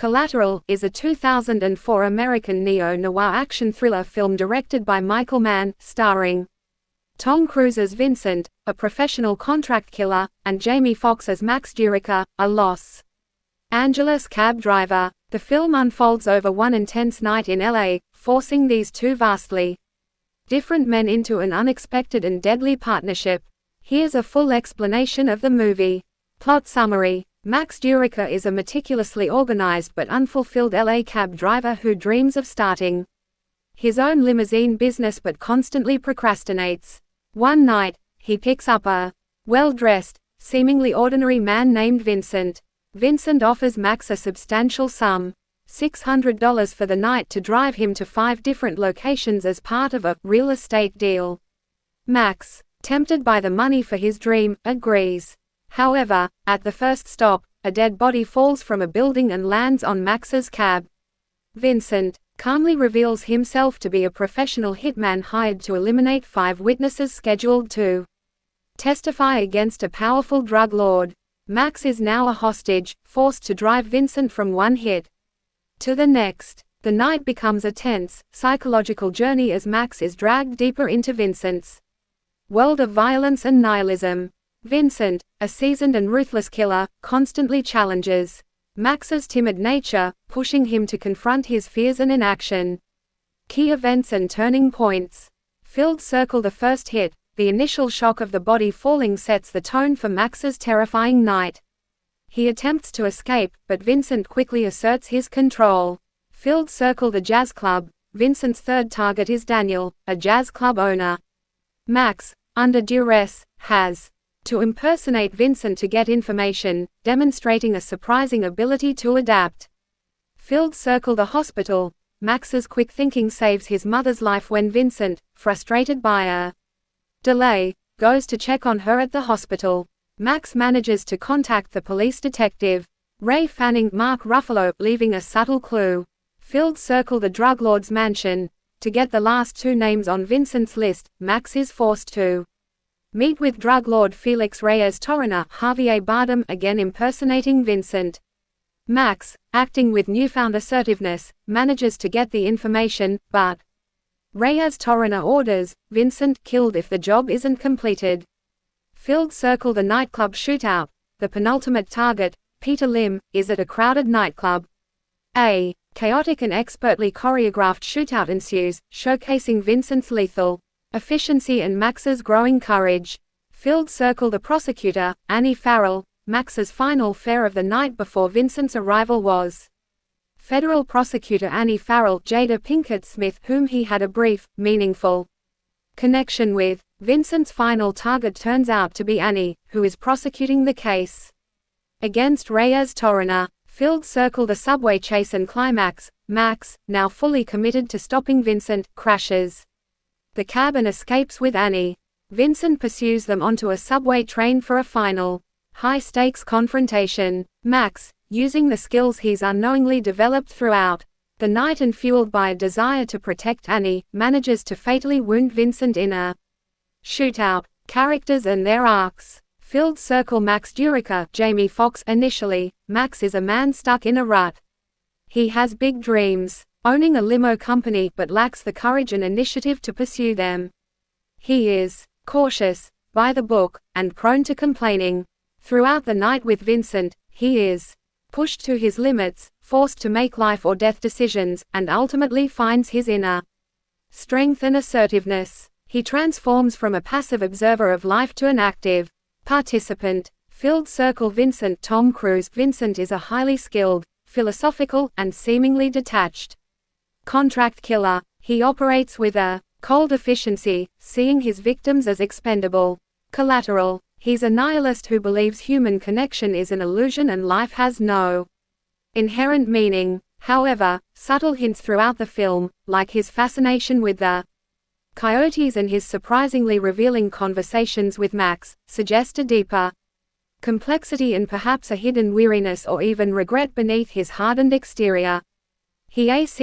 Collateral is a 2004 American neo-noir action thriller film directed by Michael Mann, starring Tom Cruise as Vincent, a professional contract killer, and Jamie Foxx as Max Durica, a Los Angeles cab driver. The film unfolds over one intense night in LA, forcing these two vastly different men into an unexpected and deadly partnership. Here's a full explanation of the movie. Plot summary. Max Durica is a meticulously organized but unfulfilled LA cab driver who dreams of starting his own limousine business but constantly procrastinates. One night, he picks up a well-dressed, seemingly ordinary man named Vincent. Vincent offers Max a substantial sum, $600 for the night, to drive him to 5 different locations as part of a real estate deal. Max, tempted by the money for his dream, agrees. However, at the first stop, a dead body falls from a building and lands on Max's cab. Vincent calmly reveals himself to be a professional hitman hired to eliminate 5 witnesses scheduled to testify against a powerful drug lord. Max is now a hostage, forced to drive Vincent from one hit to the next. The night becomes a tense, psychological journey as Max is dragged deeper into Vincent's world of violence and nihilism. Vincent, a seasoned and ruthless killer, constantly challenges Max's timid nature, pushing him to confront his fears and inaction. Key events and turning points. Filled circle. The first hit, the initial shock of the body falling, sets the tone for Max's terrifying night. He attempts to escape, but Vincent quickly asserts his control. Filled circle. The jazz club. Vincent's third target is Daniel, a jazz club owner. Max, under duress, has to impersonate Vincent to get information, demonstrating a surprising ability to adapt. Filled circle. The hospital. Max's quick thinking saves his mother's life when Vincent, frustrated by a delay, goes to check on her at the hospital. Max manages to contact the police detective, Ray Fanning, Mark Ruffalo, leaving a subtle clue. Filled circle. The drug lord's mansion. To get the last 2 names on Vincent's list, Max is forced to meet with drug lord Felix Reyes-Torrena, Javier Bardem, again impersonating Vincent. Max, acting with newfound assertiveness, manages to get the information, but Reyes-Torrena orders Vincent killed if the job isn't completed. Filled circle. The nightclub shootout. The penultimate target, Peter Lim, is at a crowded nightclub. A chaotic and expertly choreographed shootout ensues, showcasing Vincent's lethal efficiency and Max's growing courage. Filled circle. The prosecutor, Annie Farrell. Max's final fare of the night before Vincent's arrival was federal prosecutor Annie Farrell, Jada Pinkett Smith, whom he had a brief, meaningful connection with. Vincent's final target turns out to be Annie, who is prosecuting the case against Reyes-Torrena. Filled circle. The subway chase and climax. Max, now fully committed to stopping Vincent, crashes the cab and escapes with Annie. Vincent pursues them onto a subway train for a final, high-stakes confrontation. Max, using the skills he's unknowingly developed throughout the night and fueled by a desire to protect Annie, manages to fatally wound Vincent in a shootout. Characters and their arcs. Filled circle. Max Durica, Jamie Foxx. Initially, Max is a man stuck in a rut. He has big dreams, owning a limo company, but lacks the courage and initiative to pursue them. He is cautious, by the book, and prone to complaining. Throughout the night with Vincent, he is pushed to his limits, forced to make life or death decisions, and ultimately finds his inner strength and assertiveness. He transforms from a passive observer of life to an active participant. Filled circle. Vincent, Tom Cruise. Vincent is a highly skilled, philosophical, and seemingly detached contract killer. He operates with a cold efficiency, seeing his victims as expendable. Collateral. He's a nihilist who believes human connection is an illusion and life has no inherent meaning. However, subtle hints throughout the film, like his fascination with the coyotes and his surprisingly revealing conversations with Max, suggest a deeper complexity and perhaps a hidden weariness or even regret beneath his hardened exterior. He acts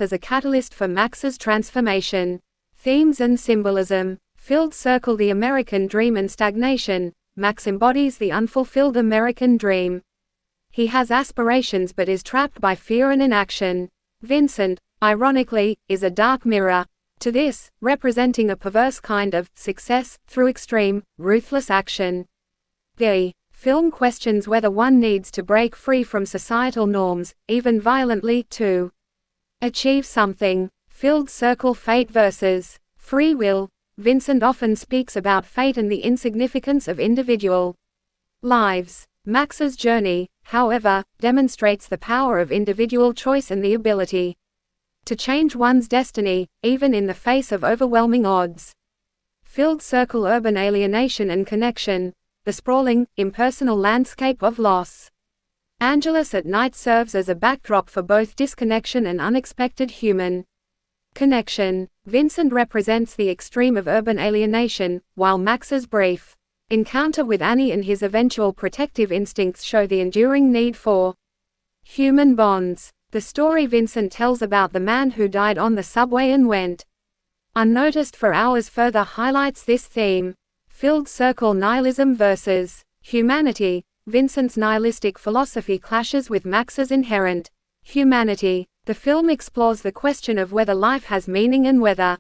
as a catalyst for Max's transformation. Themes and symbolism. Filled circle. The American dream and stagnation. Max embodies the unfulfilled American dream. He has aspirations but is trapped by fear and inaction. Vincent, ironically, is a dark mirror to this, representing a perverse kind of success through extreme, ruthless action. The film questions whether one needs to break free from societal norms, even violently, to achieve something. Filled circle: fate versus free will. Vincent often speaks about fate and the insignificance of individual lives. Max's journey, however, demonstrates the power of individual choice and the ability to change one's destiny, even in the face of overwhelming odds. Filled circle: urban alienation and connection. The sprawling, impersonal landscape of Los Angeles at night serves as a backdrop for both disconnection and unexpected human connection. Vincent represents the extreme of urban alienation, while Max's brief encounter with Annie and his eventual protective instincts show the enduring need for human bonds. The story Vincent tells about the man who died on the subway and went unnoticed for hours further highlights this theme. Filled circle: nihilism versus humanity. Vincent's nihilistic philosophy clashes with Max's inherent humanity. The film explores the question of whether life has meaning and whether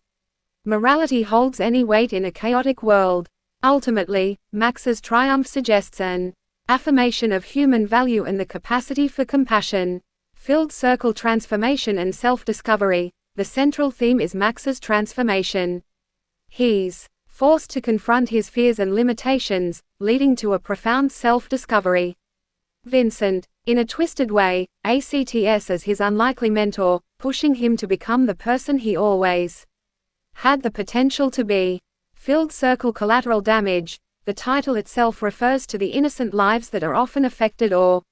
morality holds any weight in a chaotic world. Ultimately, Max's triumph suggests an affirmation of human value and the capacity for compassion. Filled circle: transformation and self-discovery. The central theme is Max's transformation. He's forced to confront his fears and limitations, leading to a profound self-discovery. Vincent, in a twisted way, acts as his unlikely mentor, pushing him to become the person he always had the potential to be. Filled circle: collateral damage. The title itself refers to the innocent lives that are often affected or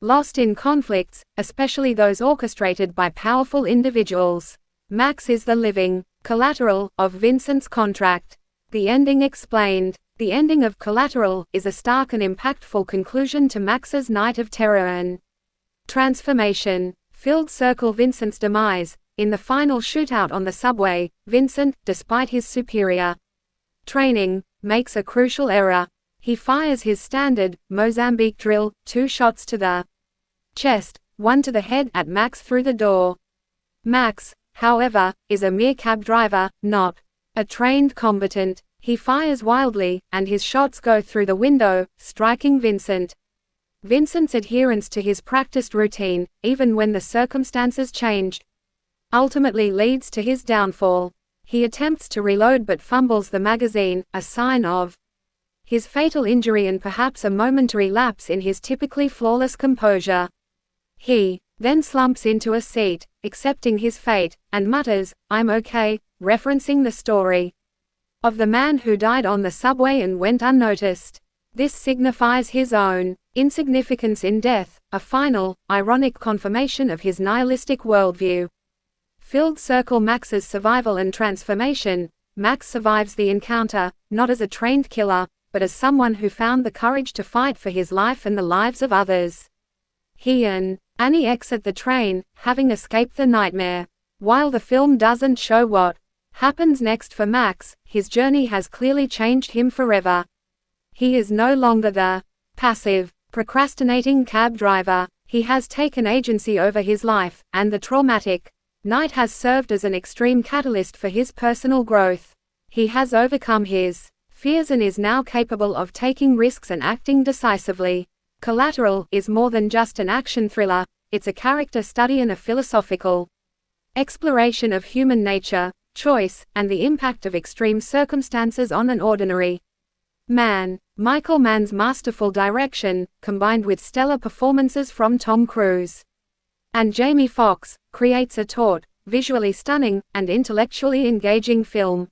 lost in conflicts, especially those orchestrated by powerful individuals. Max is the living collateral of Vincent's contract. The ending explained. The ending of Collateral is a stark and impactful conclusion to Max's night of terror and transformation. Filled circle: Vincent's demise. In the final shootout on the subway, Vincent, despite his superior training, makes a crucial error. He fires his standard Mozambique drill, 2 shots to the chest, 1 to the head at Max through the door. Max, however, is a mere cab driver, not a trained combatant. He fires wildly, and his shots go through the window, striking Vincent. Vincent's adherence to his practiced routine, even when the circumstances change, ultimately leads to his downfall. He attempts to reload but fumbles the magazine, a sign of his fatal injury and perhaps a momentary lapse in his typically flawless composure. He then slumps into a seat, accepting his fate, and mutters, "I'm okay," referencing the story of the man who died on the subway and went unnoticed. This signifies his own insignificance in death, a final, ironic confirmation of his nihilistic worldview. Filled circle: Max's survival and transformation. Max survives the encounter, not as a trained killer, but as someone who found the courage to fight for his life and the lives of others. He and Annie exit the train, having escaped the nightmare. While the film doesn't show what happens next for Max, his journey has clearly changed him forever. He is no longer the passive, procrastinating cab driver. He has taken agency over his life, and the traumatic night has served as an extreme catalyst for his personal growth. He has overcome his fears and is now capable of taking risks and acting decisively. Collateral is more than just an action thriller, it's a character study and a philosophical exploration of human nature, choice, and the impact of extreme circumstances on an ordinary man. Michael Mann's masterful direction, combined with stellar performances from Tom Cruise and Jamie Foxx, creates a taut, visually stunning, and intellectually engaging film.